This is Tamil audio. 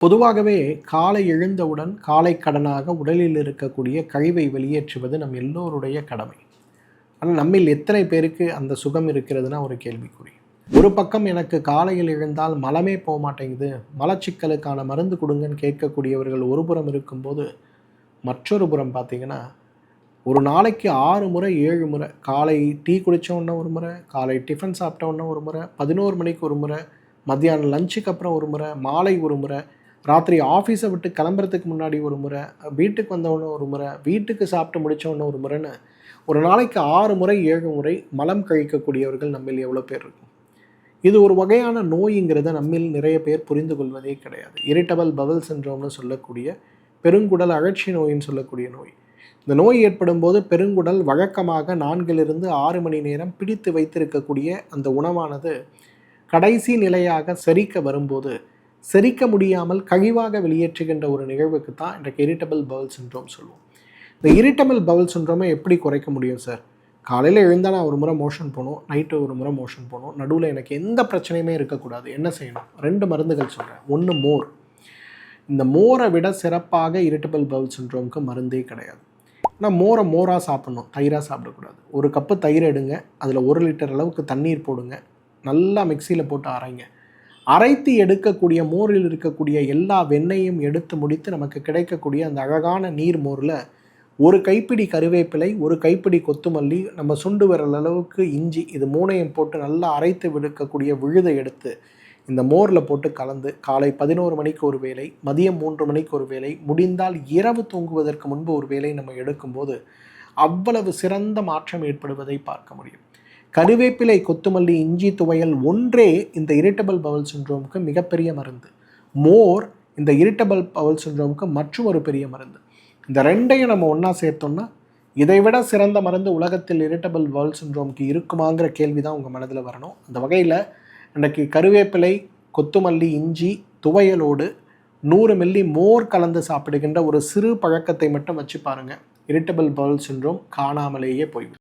பொதுவாகவே காலை எழுந்தவுடன் காலை கடனாக உடலில் இருக்கக்கூடிய கழிவை வெளியேற்றுவது நம் எல்லோருடைய கடமை. ஆனால் நம்மில் எத்தனை பேருக்கு அந்த சுகம் இருக்கிறதுனா ஒரு கேள்விக்குறி. ஒரு பக்கம் எனக்கு காலையில் எழுந்தால் மலமே போக மாட்டேங்குது, மலச்சிக்கலுக்கான மருந்து கொடுங்கன்னு கேட்கக்கூடியவர்கள் ஒரு புறம் இருக்கும்போது, மற்றொரு புறம் பார்த்தீங்கன்னா ஒரு நாளைக்கு 6 முறை 7 முறை காலை டீ குடித்த உடனே ஒரு முறை, காலை டிஃபன் சாப்பிட்ட உடனே ஒரு முறை, 11 மணிக்கு ஒரு முறை, மத்தியானம் லஞ்சுக்கு அப்புறம் ஒரு முறை, மாலை ஒரு முறை, ராத்திரி ஆஃபீஸை விட்டு கிளம்புறதுக்கு முன்னாடி ஒரு முறை, வீட்டுக்கு வந்தவுடனே ஒரு முறை, வீட்டுக்கு சாப்பிட்டு முடித்தவுடனே ஒரு முறைன்னு ஒரு நாளைக்கு 6 முறை 7 முறை மலம் கழிக்கக்கூடியவர்கள் நம்மில் எவ்வளோ பேர் இருக்கும். இது ஒரு வகையான நோய்ங்கிறத நம்மில் நிறைய பேர் புரிந்து கொள்வதே கிடையாது. இரிட்டபிள் பவல் சிண்ட்ரோம்னு சொல்லக்கூடிய பெருங்குடல் அழற்சி நோயின்னு சொல்லக்கூடிய நோய். இந்த நோய் ஏற்படும் போது பெருங்குடல் வழக்கமாக 4லிருந்து 6 மணி நேரம் பிடித்து வைத்திருக்கக்கூடிய அந்த உணவானது கடைசி நிலையாக செரிக்க வரும்போது செரிக்க முடியாமல் கழிவாக வெளியேற்றுகின்ற ஒரு நிகழ்வுக்கு தான் இன்றைக்கு இரிட்டபிள் பவல் சிண்ட்ரோம் சொல்லுவோம். இந்த இரிட்டபிள் பவல் சிண்ட்ரோமை எப்படி குறைக்க முடியும் சார்? காலையில் எழுந்தால் நான் ஒரு முறை மோஷன் போகணும், நைட்டு ஒரு முறை மோஷன் போகணும், நடுவில் எனக்கு எந்த பிரச்சனையுமே இருக்கக்கூடாது, என்ன செய்யணும்? 2 மருந்துகள் சொல்கிறேன். ஒன்று மோர். இந்த மோரை விட சிறப்பாக இரிட்டபிள் பவல் சிண்ட்ரோமுக்கு மருந்தே கிடையாது. ஆனால் மோராக சாப்பிட்ணும், தயிராக சாப்பிடக்கூடாது. ஒரு கப்பு தயிர் எடுங்க, அதில் 1 லிட்டர் அளவுக்கு தண்ணீர் போடுங்க, நல்லா மிக்சியில் போட்டு அரைங்க. அரைத்து எடுக்கக்கூடிய மோரில் இருக்கக்கூடிய எல்லா வெண்ணையும் எடுத்து முடித்து நமக்கு கிடைக்கக்கூடிய அந்த அழகான நீர் மோரில் ஒரு கைப்பிடி கருவேப்பிலை, ஒரு கைப்பிடி கொத்துமல்லி, நம்ம சுண்டு விரல் அளவுக்கு இஞ்சி, இது 3ஐயும் போட்டு நல்லா அரைத்து விடுக்கக்கூடிய விழுதை எடுத்து இந்த மோரில் போட்டு கலந்து காலை 11 மணிக்கு ஒரு வேளை, மதியம் 3 மணிக்கு ஒரு வேளை, முடிந்தால் இரவு தூங்குவதற்கு முன்பு ஒரு வேளை நம்ம எடுக்கும்போது அவ்வளவு சிறந்த மாற்றம் ஏற்படுவதை பார்க்க முடியும். கருவேப்பிலை, கொத்துமல்லி, இஞ்சி துவையல் ஒன்றே இந்த இரிட்டபிள் பவல் சிண்ட்ரோமுக்கு மிகப்பெரிய மருந்து. மோர் இந்த இரிட்டபிள் பவல் சிண்ட்ரோமுக்கு மற்றும் ஒரு பெரிய மருந்து. இந்த 2ஐயும் நம்ம ஒன்றா சேர்த்தோம்னா இதைவிட சிறந்த மருந்து உலகத்தில் இரிட்டபிள் பவல் சிண்ட்ரோமுக்கு இருக்குமாங்கிற கேள்வி தான் உங்கள் மனதில் வரணும். அந்த வகையில் இன்றைக்கு கருவேப்பிலை, கொத்துமல்லி, இஞ்சி துவையலோடு 100 மில்லி மோர் கலந்து சாப்பிடுகின்ற ஒரு சிறு பழக்கத்தை மட்டும் வச்சு பாருங்கள். இரிட்டபிள் பவல் சிண்ட்ரோம் காணாமலேயே போய்விடும்.